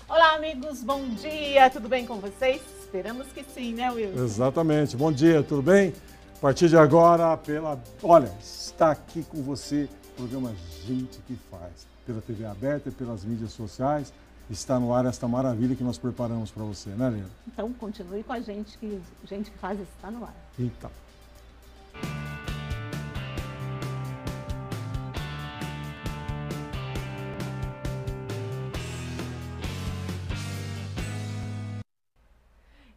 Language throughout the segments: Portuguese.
Olá, amigos, bom dia, tudo bem com vocês? Esperamos que sim, né, Wilson? Exatamente, bom dia, tudo bem? A partir de agora, olha, está aqui com você o programa Gente que Faz, pela TV aberta e pelas mídias sociais, está no ar esta maravilha que nós preparamos para você, né, Lina? Então, continue com a gente, que Gente que Faz está no ar. Então.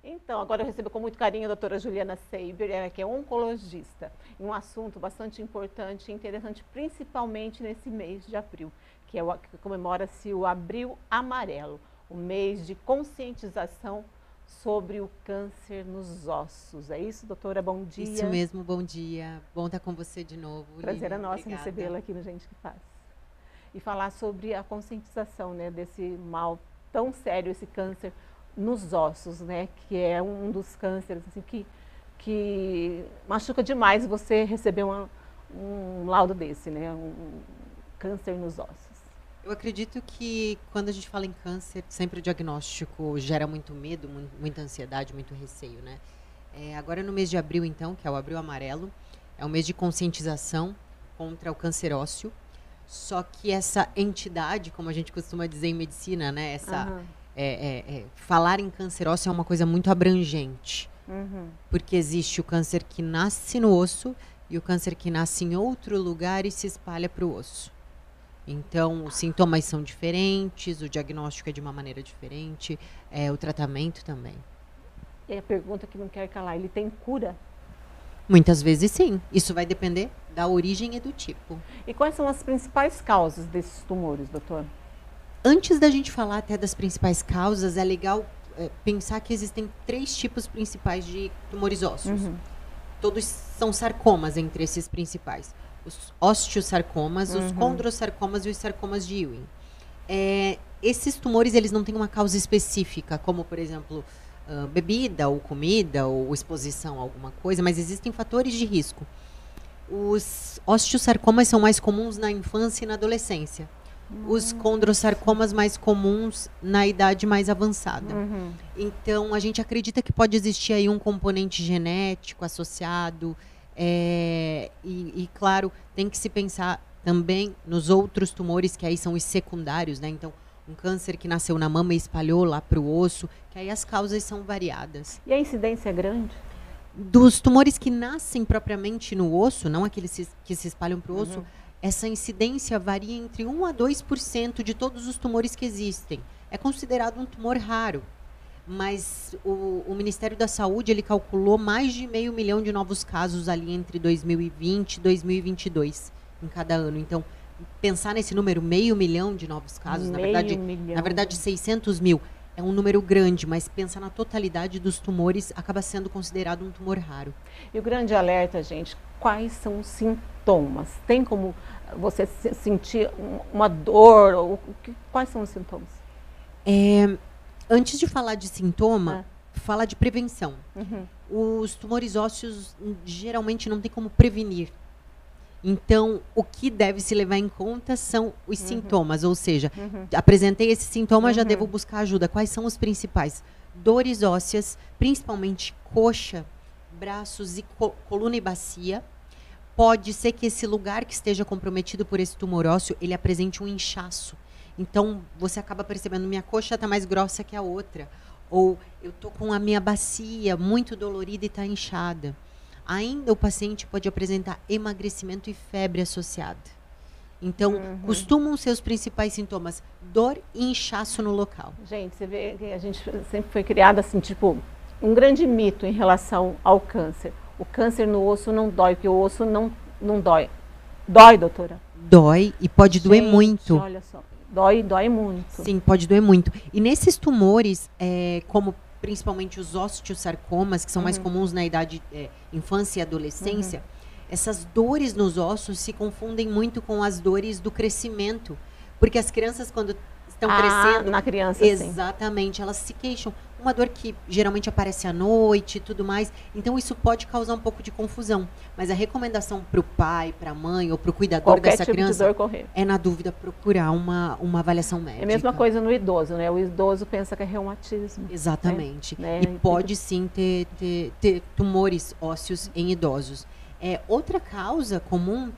Então, agora eu recebo com muito carinho a doutora Juliana Seiber, ela que é oncologista, e um assunto bastante importante e interessante, principalmente nesse mês de abril, que comemora-se o Abril Amarelo, o mês de conscientização sobre o câncer nos ossos. É isso, doutora? Bom dia. Isso mesmo, bom dia. Bom estar com você de novo. Prazer é nosso recebê-la aqui no Gente que Faz. E falar sobre a conscientização, né, desse mal tão sério, esse câncer nos ossos, né, que é um dos cânceres assim, que machuca demais você receber um laudo desse, né, um câncer nos ossos. Eu acredito que quando a gente fala em câncer, sempre o diagnóstico gera muito medo, muita ansiedade, muito receio, né? Agora no mês de abril, então, que é o Abril Amarelo, é um mês de conscientização contra o câncer ósseo, só que essa entidade, como a gente costuma dizer em medicina, né, essa... falar em câncer ósseo é uma coisa muito abrangente, porque existe o câncer que nasce no osso e o câncer que nasce em outro lugar e se espalha para o osso. Então, os sintomas são diferentes, o diagnóstico é de uma maneira diferente, o tratamento também. E a pergunta que não quer calar, ele tem cura? Muitas vezes sim, isso vai depender da origem e do tipo. E quais são as principais causas desses tumores, doutor? Antes da gente falar até das principais causas, é legal pensar que existem 3 tipos principais de tumores ósseos. Todos são sarcomas entre esses principais. Os osteosarcomas, os condrosarcomas e os sarcomas de Ewing. Esses tumores eles não têm uma causa específica, como, por exemplo, bebida ou comida ou exposição a alguma coisa, mas existem fatores de risco. Os osteosarcomas são mais comuns na infância e na adolescência. Os condrosarcomas mais comuns na idade mais avançada. Então, a gente acredita que pode existir aí um componente genético associado e, claro, tem que se pensar também nos outros tumores que aí são os secundários, né? Então, um câncer que nasceu na mama e espalhou lá para o osso, que aí as causas são variadas. E a incidência é grande? Dos tumores que nascem propriamente no osso, não aqueles que se espalham para o osso, essa incidência varia entre 1 a 2% de todos os tumores que existem. É considerado um tumor raro, mas o Ministério da Saúde ele calculou mais de 500 mil de novos casos ali entre 2020 e 2022 em cada ano. Então, pensar nesse número, 500 mil de novos casos, na verdade 600 mil, é um número grande, mas pensa na totalidade dos tumores, acaba sendo considerado um tumor raro. E o grande alerta, gente, quais são os sintomas? Tem como você sentir uma dor? Quais são os sintomas? Antes de falar de sintoma, fala de prevenção. Os tumores ósseos geralmente não tem como prevenir. Então, o que deve se levar em conta são os sintomas, ou seja, apresentei esse sintoma, já devo buscar ajuda. Quais são os principais? Dores ósseas, principalmente coxa, braços e coluna e bacia. Pode ser que esse lugar que esteja comprometido por esse tumor ósseo, ele apresente um inchaço. Então, você acaba percebendo, minha coxa está mais grossa que a outra. Ou eu estou com a minha bacia muito dolorida e está inchada. Ainda o paciente pode apresentar emagrecimento e febre associada. Então, costumam ser os principais sintomas, dor e inchaço no local. Gente, você vê que a gente sempre foi criada assim, tipo, um grande mito em relação ao câncer. O câncer no osso não dói, porque o osso não dói. Dói, doutora? Dói e pode doer muito. Olha só, dói muito. Sim, pode doer muito. E nesses tumores, como principalmente os osteosarcomas, que são mais comuns na idade infância e adolescência, essas dores nos ossos se confundem muito com as dores do crescimento. Porque as crianças, quando estão crescendo. Na criança, exatamente, elas se queixam. Uma dor que geralmente aparece à noite e tudo mais. Então, isso pode causar um pouco de confusão. Mas a recomendação para o pai, para a mãe ou para o cuidador dessa criança é, na dúvida, procurar uma avaliação médica. É a mesma coisa no idoso, né? O idoso pensa que é reumatismo. Exatamente. Né? E pode sim ter tumores ósseos em idosos. Outra causa comum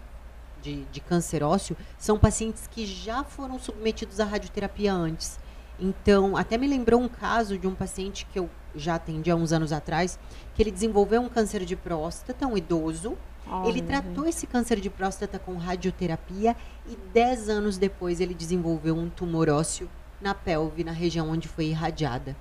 de câncer ósseo são pacientes que já foram submetidos à radioterapia antes. Então, até me lembrou um caso de um paciente que eu já atendi há uns anos atrás, que ele desenvolveu um câncer de próstata, um idoso. Ele tratou esse câncer de próstata com radioterapia e 10 anos depois ele desenvolveu um tumor ósseo na pelve, na região onde foi irradiada.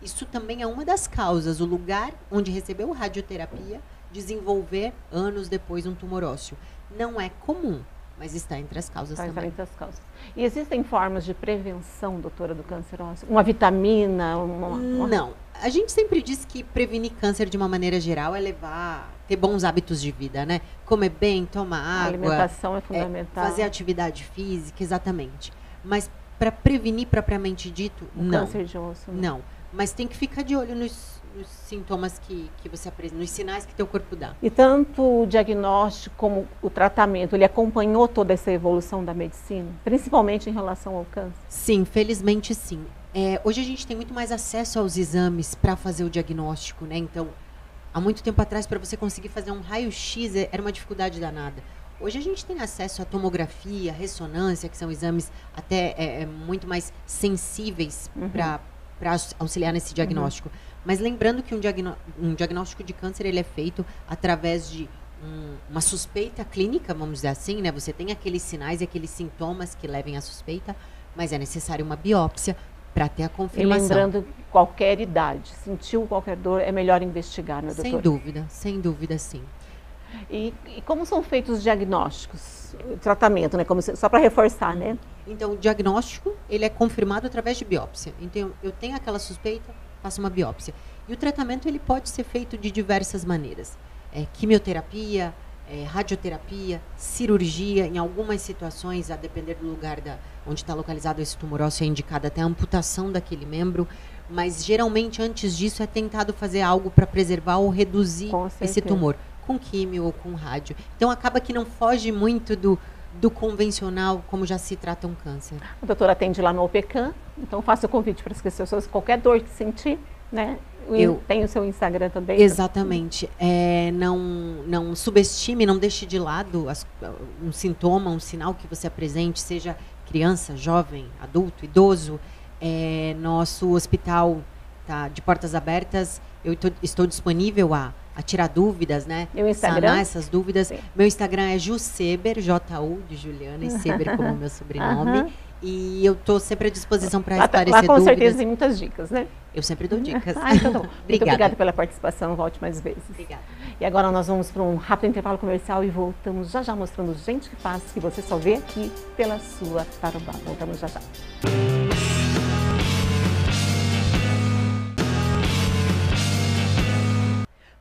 Isso também é uma das causas, o lugar onde recebeu radioterapia desenvolver anos depois um tumor ósseo. Não é comum, mas está entre as causas também. Está entre as causas. E existem formas de prevenção, doutora, do câncer ósseo? Uma vitamina? Não. A gente sempre diz que prevenir câncer de uma maneira geral é ter bons hábitos de vida, né? Comer bem, tomar água. A alimentação é fundamental. Fazer atividade física, exatamente. Mas para prevenir propriamente dito, não. Câncer de osso? Não. Mas tem que ficar de olho nos sintomas que você apresenta, nos sinais que teu corpo dá. E tanto o diagnóstico como o tratamento, ele acompanhou toda essa evolução da medicina, principalmente em relação ao câncer? Sim, felizmente sim. Hoje a gente tem muito mais acesso aos exames para fazer o diagnóstico, né? Então, há muito tempo atrás, para você conseguir fazer um raio-x, era uma dificuldade danada. Hoje a gente tem acesso à tomografia, ressonância, que são exames até muito mais sensíveis para auxiliar nesse diagnóstico. Mas lembrando que um diagnóstico de câncer ele é feito através de uma suspeita clínica, vamos dizer assim, né? Você tem aqueles sinais e aqueles sintomas que levem à suspeita, mas é necessário uma biópsia para ter a confirmação. E lembrando, qualquer idade, sentiu qualquer dor, é melhor investigar, né, doutora? Sem dúvida, sim. E como são feitos os diagnósticos, o tratamento, né? Só para reforçar, né? Então, o diagnóstico, ele é confirmado através de biópsia. Então, eu tenho aquela suspeita, faço uma biópsia. E o tratamento, ele pode ser feito de diversas maneiras. Quimioterapia, radioterapia, cirurgia, em algumas situações, a depender do lugar onde está localizado esse tumor ósseo, é indicada até a amputação daquele membro. Mas, geralmente, antes disso, é tentado fazer algo para preservar ou reduzir esse tumor, com químio ou com rádio. Então, acaba que não foge muito do convencional, como já se trata um câncer. A doutora atende lá no OPECAM, então faço o convite para as pessoas, qualquer dor que sentir, né? Eu tenho o seu Instagram também. Exatamente. Não subestime, não deixe de lado um sintoma, um sinal que você apresente, seja criança, jovem, adulto, idoso. Nosso hospital está de portas abertas. Eu estou disponível a tirar dúvidas, né? E o Instagram? Sanar essas dúvidas. Sim. Meu Instagram é Juseber, J-U de Juliana, e Seber como meu sobrenome. E eu estou sempre à disposição para esclarecer dúvidas. Lá com certeza tem muitas dicas, né? Eu sempre dou dicas. Então tá bom. Muito obrigada pela participação, volte mais vezes. Obrigada. E agora nós vamos para um rápido intervalo comercial e voltamos já já mostrando gente que faz, que você só vê aqui pela sua Tarobá. Voltamos já já.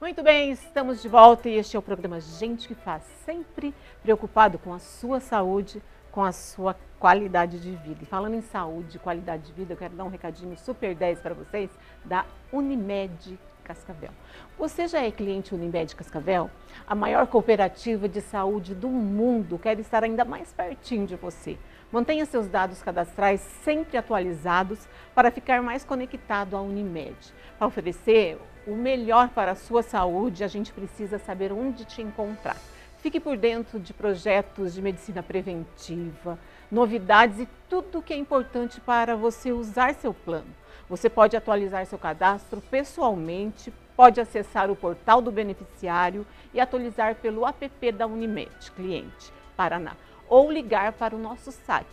Muito bem, estamos de volta e este é o programa Gente que Faz, sempre preocupado com a sua saúde, com a sua qualidade de vida. E falando em saúde e qualidade de vida, eu quero dar um recadinho super 10 para vocês da Unimed Cascavel. Você já é cliente Unimed Cascavel? A maior cooperativa de saúde do mundo quer estar ainda mais pertinho de você. Mantenha seus dados cadastrais sempre atualizados para ficar mais conectado à Unimed. Para oferecer o melhor para a sua saúde, a gente precisa saber onde te encontrar. Fique por dentro de projetos de medicina preventiva, novidades e tudo que é importante para você usar seu plano. Você pode atualizar seu cadastro pessoalmente, pode acessar o portal do beneficiário e atualizar pelo app da Unimed, Cliente Paraná, ou ligar para o nosso site.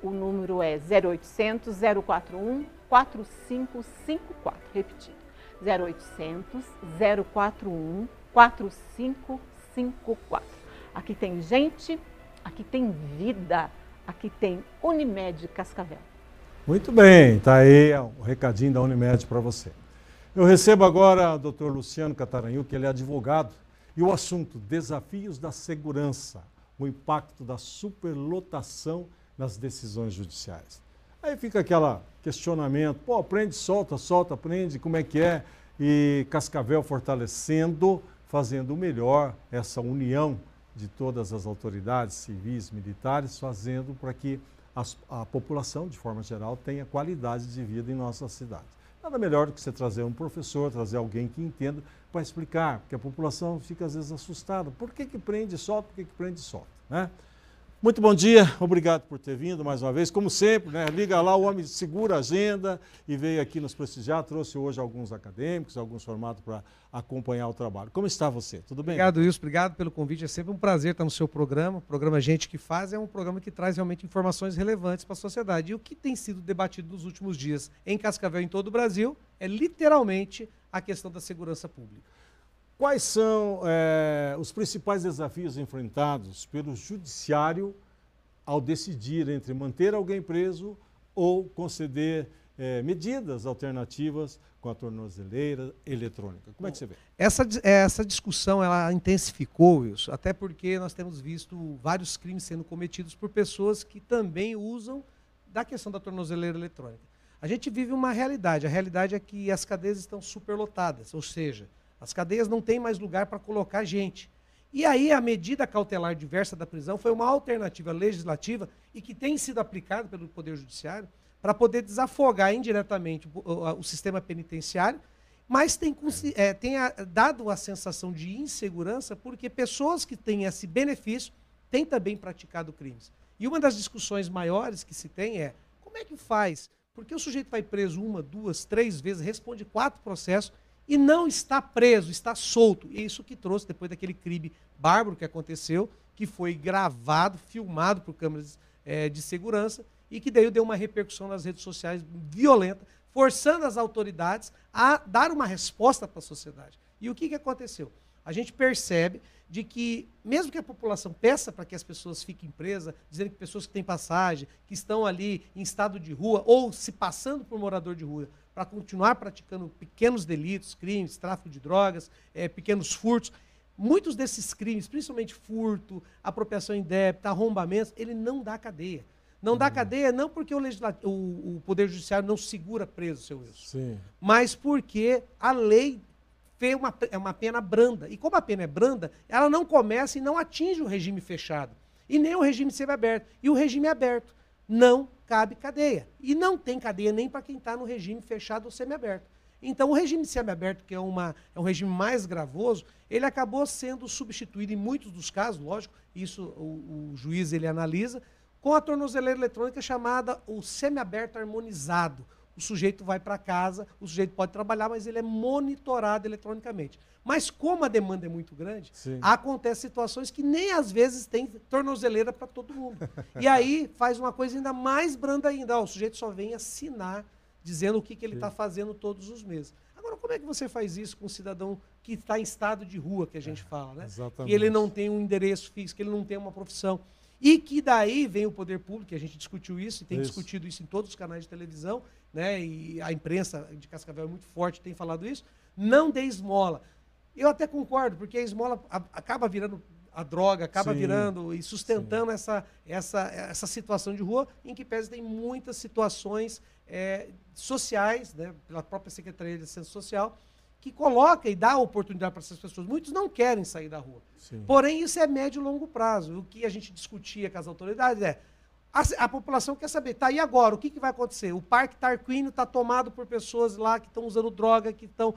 O número é 0800 041 4554. Repetindo. 0800 041 4554. Aqui tem gente, aqui tem vida, aqui tem Unimed Cascavel. Muito bem, está aí o recadinho da Unimed para você. Eu recebo agora o Dr. Luciano Cataranhu, que ele é advogado, e o assunto desafios da segurança, o impacto da superlotação nas decisões judiciais. Aí fica aquele questionamento, pô, prende, solta, solta, prende, como é que é? E Cascavel fortalecendo, fazendo melhor essa união de todas as autoridades civis, militares, fazendo para que a população, de forma geral, tenha qualidade de vida em nossa cidade. Nada melhor do que você trazer um professor, trazer alguém que entenda para explicar, porque a população fica às vezes assustada. Por que prende e solta? Por que prende e solta? Né? Muito bom dia, obrigado por ter vindo mais uma vez. Como sempre, né? Liga lá, o homem segura a agenda e veio aqui nos prestigiar, trouxe hoje alguns acadêmicos, alguns formados para acompanhar o trabalho. Como está você? Tudo bem? Obrigado, Wilson, obrigado pelo convite. É sempre um prazer estar no seu programa. O programa Gente que Faz é um programa que traz realmente informações relevantes para a sociedade. E o que tem sido debatido nos últimos dias em Cascavel e em todo o Brasil é literalmente a questão da segurança pública. Quais são os principais desafios enfrentados pelo judiciário ao decidir entre manter alguém preso ou conceder medidas alternativas com a tornozeleira eletrônica? Como é que você vê? Essa discussão ela intensificou, Wilson, até porque nós temos visto vários crimes sendo cometidos por pessoas que também usam da questão da tornozeleira eletrônica. A gente vive uma realidade. A realidade é que as cadeias estão superlotadas, ou seja, as cadeias não têm mais lugar para colocar gente. E aí a medida cautelar diversa da prisão foi uma alternativa legislativa e que tem sido aplicada pelo Poder Judiciário para poder desafogar indiretamente o sistema penitenciário, mas tem dado a sensação de insegurança porque pessoas que têm esse benefício têm também praticado crimes. E uma das discussões maiores que se tem é como é que faz? Porque o sujeito vai preso 1, 2, 3 vezes, responde 4 processos, e não está preso, está solto. E isso que trouxe, depois daquele crime bárbaro que aconteceu, que foi gravado, filmado por câmeras de segurança, e que daí deu uma repercussão nas redes sociais violenta, forçando as autoridades a dar uma resposta para a sociedade. E o que aconteceu? A gente percebe de que, mesmo que a população peça para que as pessoas fiquem presas, dizendo que pessoas que têm passagem, que estão ali em estado de rua, ou se passando por morador de rua, para continuar praticando pequenos delitos, crimes, tráfico de drogas, pequenos furtos. Muitos desses crimes, principalmente furto, apropriação indébita, arrombamentos, ele não dá cadeia. Não dá cadeia não porque o Poder Judiciário não segura preso, seu Wilson, Sim. mas porque a lei fez uma pena branda. E como a pena é branda, ela não começa e não atinge o regime fechado. E nem o regime semiaberto. E o regime aberto não cabe cadeia. E não tem cadeia nem para quem está no regime fechado ou semiaberto. Então, o regime semiaberto, que é um regime mais gravoso, ele acabou sendo substituído em muitos dos casos, lógico, isso o juiz ele analisa, com a tornozeleira eletrônica chamada o semiaberto harmonizado. O sujeito vai para casa, o sujeito pode trabalhar, mas ele é monitorado eletronicamente. Mas como a demanda é muito grande, acontecem situações que nem às vezes tem tornozeleira para todo mundo. E aí faz uma coisa ainda mais branda ainda. O sujeito só vem assinar, dizendo o que ele está fazendo todos os meses. Agora, como é que você faz isso com um cidadão que está em estado de rua, que a gente fala, né? Exatamente. Que ele não tem um endereço fixo, que ele não tem uma profissão. E que daí vem o poder público, que a gente discutiu isso, e tem discutido isso em todos os canais de televisão, né? E a imprensa de Cascavel é muito forte, tem falado isso, não dê esmola. Eu até concordo, porque a esmola acaba virando a droga, acaba virando e sustentando essa situação de rua, em que pese tem muitas situações sociais, né, pela própria Secretaria de Assistência Social, que coloca e dá oportunidade para essas pessoas. Muitos não querem sair da rua. Porém, isso é médio e longo prazo. O que a gente discutia com as autoridades é a população quer saber, tá, e agora? O que vai acontecer? O Parque Tarquínio está tomado por pessoas lá que estão usando droga, que estão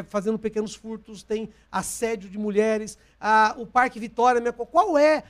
fazendo pequenos furtos, tem assédio de mulheres. O Parque Vitória, qual é,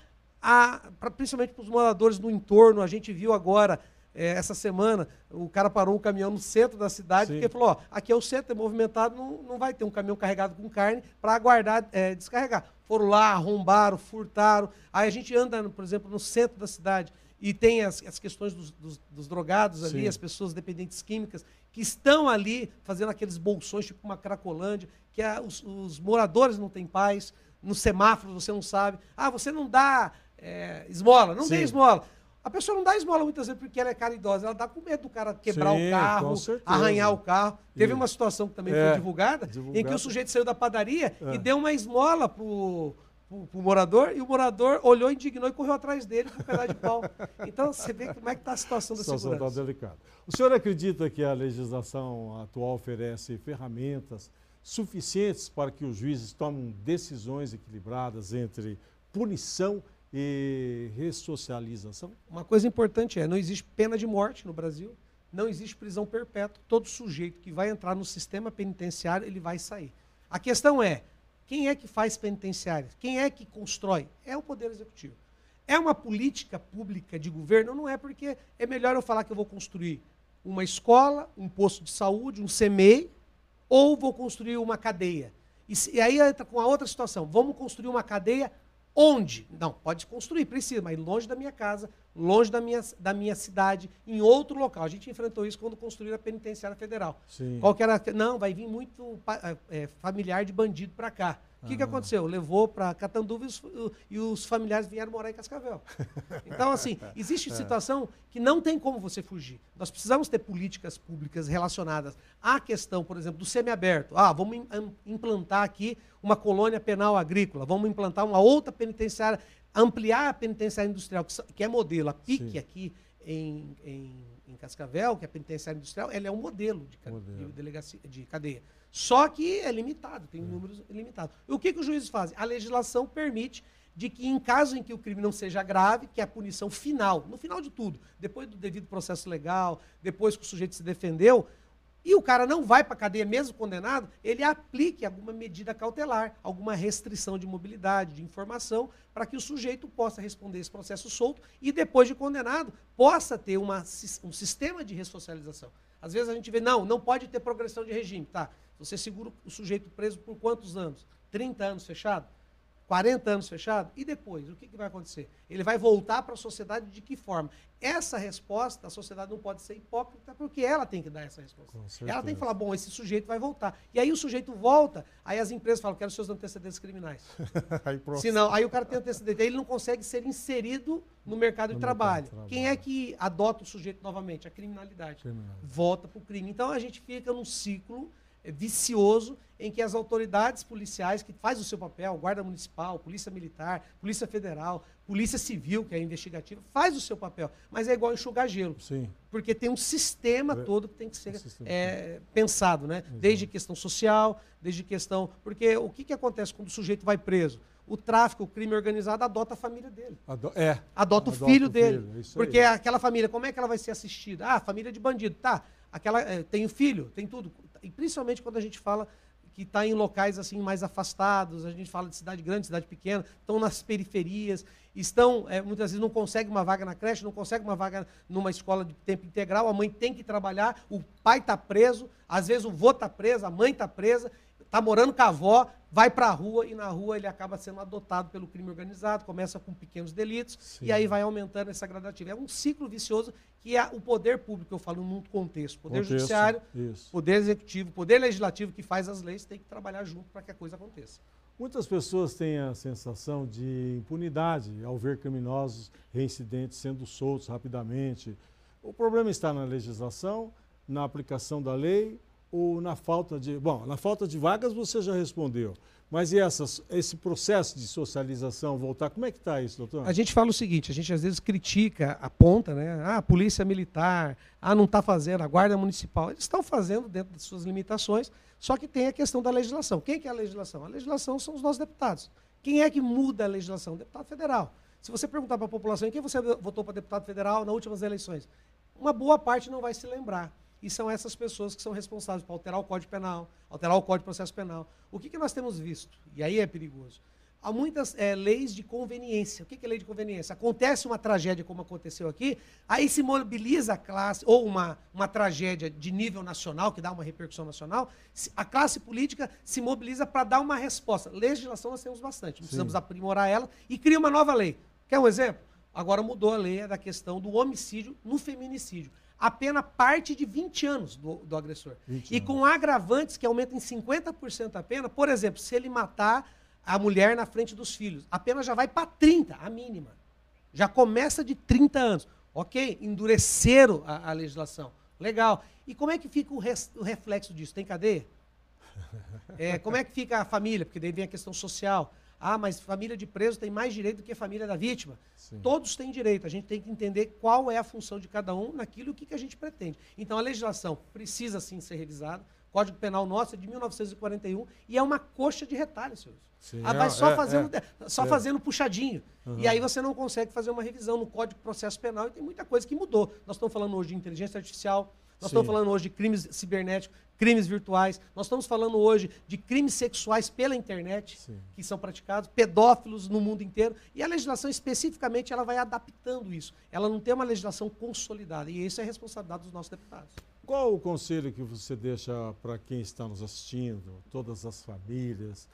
principalmente para os moradores do entorno, a gente viu agora, essa semana, o cara parou um caminhão no centro da cidade, porque falou, ó, aqui é o centro, é movimentado, não vai ter um caminhão carregado com carne para aguardar descarregar. Foram lá, arrombaram, furtaram. Aí a gente anda, por exemplo, no centro da cidade, e tem as questões dos drogados ali, as pessoas dependentes químicas, que estão ali fazendo aqueles bolsões, tipo uma Cracolândia, que os moradores não têm paz, no semáforo você não sabe. Você não dá esmola, não tem esmola. A pessoa não dá esmola muitas vezes porque ela é caridosa, ela dá com medo do cara quebrar o carro, arranhar o carro. Teve uma situação que também foi divulgada, em que o sujeito saiu da padaria e deu uma esmola pro pro morador, e o morador olhou, indignou e correu atrás dele com um pedaço de pau. Então, você vê como é que está a situação da segurança. A situação está delicada. O senhor acredita que a legislação atual oferece ferramentas suficientes para que os juízes tomem decisões equilibradas entre punição e ressocialização? Uma coisa importante não existe pena de morte no Brasil, não existe prisão perpétua. Todo sujeito que vai entrar no sistema penitenciário, ele vai sair. A questão é, quem é que faz penitenciária? Quem é que constrói? É o Poder Executivo. É uma política pública de governo? Não é, porque é melhor eu falar que eu vou construir uma escola, um posto de saúde, um CMEI, ou vou construir uma cadeia. E aí entra com a outra situação. Vamos construir uma cadeia onde? Não, pode construir, precisa, mas longe da minha casa, longe da minha cidade, em outro local. A gente enfrentou isso quando construíram a Penitenciária Federal. Sim. Qual que era? Não, vai vir muito familiar de bandido para cá. O que aconteceu? Levou para Catanduva e os familiares vieram morar em Cascavel. Então, assim, existe situação que não tem como você fugir. Nós precisamos ter políticas públicas relacionadas à questão, por exemplo, do semiaberto. Vamos implantar aqui uma colônia penal agrícola, vamos implantar uma outra penitenciária, ampliar a penitenciária industrial, que é modelo. A PIC Sim. aqui em Cascavel, que é a penitenciária industrial, ela é um modelo de cadeia. Só que é limitado, tem números limitados. E o que os juízes fazem? A legislação permite de que, em caso em que o crime não seja grave, que é a punição final, no final de tudo, depois do devido processo legal, depois que o sujeito se defendeu, e o cara não vai para a cadeia mesmo condenado, ele aplique alguma medida cautelar, alguma restrição de mobilidade, de informação, para que o sujeito possa responder esse processo solto e, depois de condenado, possa ter um sistema de ressocialização. Às vezes a gente vê, não pode ter progressão de regime. Tá, você segura o sujeito preso por quantos anos? 30 anos fechado? 40 anos fechado? E depois, o que vai acontecer? Ele vai voltar para a sociedade de que forma? Essa resposta, a sociedade não pode ser hipócrita, porque ela tem que dar essa resposta. Ela tem que falar, bom, esse sujeito vai voltar. E aí o sujeito volta, aí as empresas falam, quero seus antecedentes criminais. Senão, aí o cara tem antecedentes, aí ele não consegue ser inserido no mercado de trabalho. Quem é que adota o sujeito novamente? A criminalidade. Volta para o crime. Então a gente fica num ciclo vicioso em que as autoridades policiais, que faz o seu papel, Guarda Municipal, Polícia Militar, Polícia Federal, Polícia Civil, que é investigativa, faz o seu papel, mas é igual enxugar gelo. Sim. Porque tem um sistema todo que tem que ser pensado, né? Desde questão social, desde questão... Porque o que acontece quando o sujeito vai preso? O tráfico, o crime organizado adota a família dele. Adota o filho dele. Porque aquela família, como é que ela vai ser assistida? Família de bandido. Tá, tem o filho, tem tudo. E principalmente quando a gente fala que está em locais assim mais afastados, a gente fala de cidade grande, cidade pequena, estão nas periferias, muitas vezes não consegue uma vaga na creche, não consegue uma vaga numa escola de tempo integral, a mãe tem que trabalhar, o pai está preso, às vezes o vô está preso, a mãe está presa, está morando com a avó, vai para a rua e na rua ele acaba sendo adotado pelo crime organizado, começa com pequenos delitos. Sim. E aí vai aumentando essa gradativa. É um ciclo vicioso que é o poder público, eu falo num contexto. Poder judiciário, poder executivo, poder legislativo que faz as leis, tem que trabalhar junto para que a coisa aconteça. Muitas pessoas têm a sensação de impunidade ao ver criminosos reincidentes sendo soltos rapidamente. O problema está na legislação, na aplicação da lei, ou na falta de... Bom, na falta de vagas você já respondeu. Mas e esse processo de socialização, voltar, como é que está isso, doutor? A gente fala o seguinte, a gente às vezes critica, aponta, né? A polícia militar, não está fazendo, a guarda municipal. Eles estão fazendo dentro das suas limitações, só que tem a questão da legislação. Quem que é a legislação? A legislação são os nossos deputados. Quem é que muda a legislação? O deputado federal. Se você perguntar para a população, quem você votou para deputado federal nas últimas eleições? Uma boa parte não vai se lembrar. E são essas pessoas que são responsáveis por alterar o Código Penal, alterar o Código de Processo Penal. O que nós temos visto? E aí é perigoso. Há muitas leis de conveniência. O que é lei de conveniência? Acontece uma tragédia como aconteceu aqui, aí se mobiliza a classe, ou uma tragédia de nível nacional, que dá uma repercussão nacional, a classe política se mobiliza para dar uma resposta. Legislação nós temos bastante, precisamos aprimorar ela e cria uma nova lei. Quer um exemplo? Agora mudou a lei da questão do homicídio no feminicídio. A pena parte de 20 anos do agressor. E com agravantes que aumentam em 50% a pena, por exemplo, se ele matar a mulher na frente dos filhos, a pena já vai para 30, a mínima. Já começa de 30 anos. Ok, endureceram a legislação. Legal. E como é que fica o reflexo disso? Tem cadeia? Como é que fica a família? Porque daí vem a questão social. Ah, mas família de preso tem mais direito do que família da vítima. Sim. Todos têm direito. A gente tem que entender qual é a função de cada um naquilo que a gente pretende. Então, a legislação precisa, sim, ser revisada. O Código Penal nosso é de 1941 e é uma coxa de retalho, senhores. Sim, Vai só fazendo puxadinho. Uhum. E aí você não consegue fazer uma revisão no Código de Processo Penal e tem muita coisa que mudou. Nós estamos falando hoje de inteligência artificial, nós estamos falando hoje de crimes cibernéticos, crimes virtuais, nós estamos falando hoje de crimes sexuais pela internet, que são praticados, pedófilos no mundo inteiro, e a legislação especificamente ela vai adaptando isso. Ela não tem uma legislação consolidada, e isso é responsabilidade dos nossos deputados. Qual o conselho que você deixa para quem está nos assistindo, todas as famílias,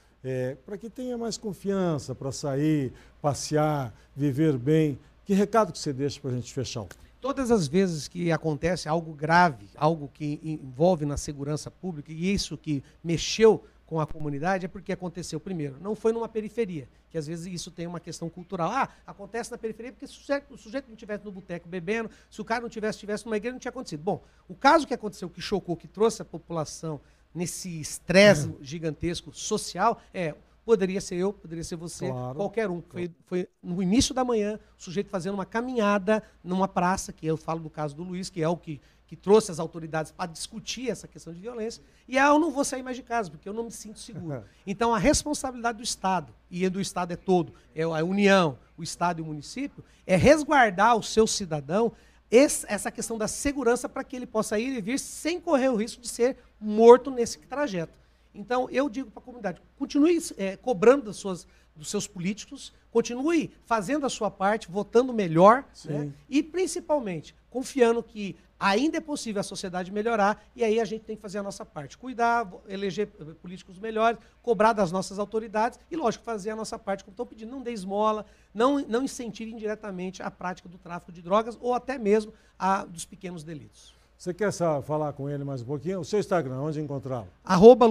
para que tenha mais confiança para sair, passear, viver bem? Que recado que você deixa para a gente fechar? Todas as vezes que acontece algo grave, algo que envolve na segurança pública, e isso que mexeu com a comunidade, é porque aconteceu primeiro. Não foi numa periferia, que às vezes isso tem uma questão cultural. Ah, acontece na periferia porque se o sujeito não estivesse no boteco bebendo, se o cara não estivesse numa igreja, não tinha acontecido. Bom, o caso que aconteceu, que chocou, que trouxe a população nesse estresse gigantesco social, poderia ser eu, poderia ser você, qualquer um. Foi no início da manhã, o sujeito fazendo uma caminhada numa praça, que eu falo do caso do Luiz, que é o que trouxe as autoridades para discutir essa questão de violência, e eu não vou sair mais de casa, porque eu não me sinto seguro. Então, a responsabilidade do Estado, e do Estado é todo, é a União, o Estado e o município, é resguardar o seu cidadão essa questão da segurança para que ele possa ir e vir sem correr o risco de ser morto nesse trajeto. Então, eu digo para a comunidade, continue cobrando dos seus políticos, continue fazendo a sua parte, votando melhor, né? E, principalmente, confiando que ainda é possível a sociedade melhorar, e aí a gente tem que fazer a nossa parte. Cuidar, eleger políticos melhores, cobrar das nossas autoridades e, lógico, fazer a nossa parte, como estão pedindo. Não dê esmola, não incentive indiretamente a prática do tráfico de drogas ou até mesmo dos pequenos delitos. Você quer falar com ele mais um pouquinho? O seu Instagram, onde encontrá-lo?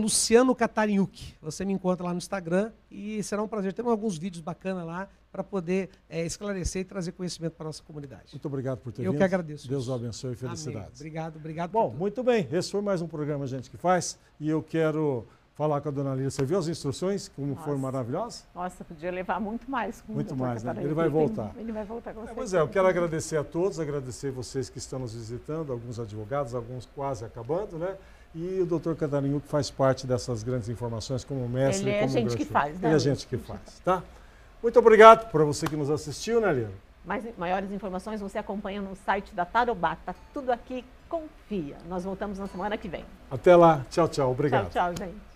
@Luciano Catariuk. Você me encontra lá no Instagram e será um prazer. Temos alguns vídeos bacanas lá para poder esclarecer e trazer conhecimento para a nossa comunidade. Muito obrigado por ter vindo. Eu que agradeço. Deus o abençoe e felicidades. Amém. Obrigado. Bom, muito bem. Esse foi mais um programa Gente que Faz e eu quero falar com a dona Lília. Você viu as instruções, como foram maravilhosas? Nossa, podia levar muito mais. Muito mais, né? Ele vai voltar. Ele vai voltar com você. Pois é, eu quero agradecer a todos, agradecer vocês que estão nos visitando, alguns advogados, alguns quase acabando, né? E o doutor Catariuk faz parte dessas grandes informações como mestre. Ele é gente que faz, né? Ele é gente que faz, tá? Muito obrigado para você que nos assistiu, né, Lília? Maiores informações você acompanha no site da Tarobá. Tá tudo aqui, confia. Nós voltamos na semana que vem. Até lá. Tchau, tchau. Obrigado. Tchau, gente.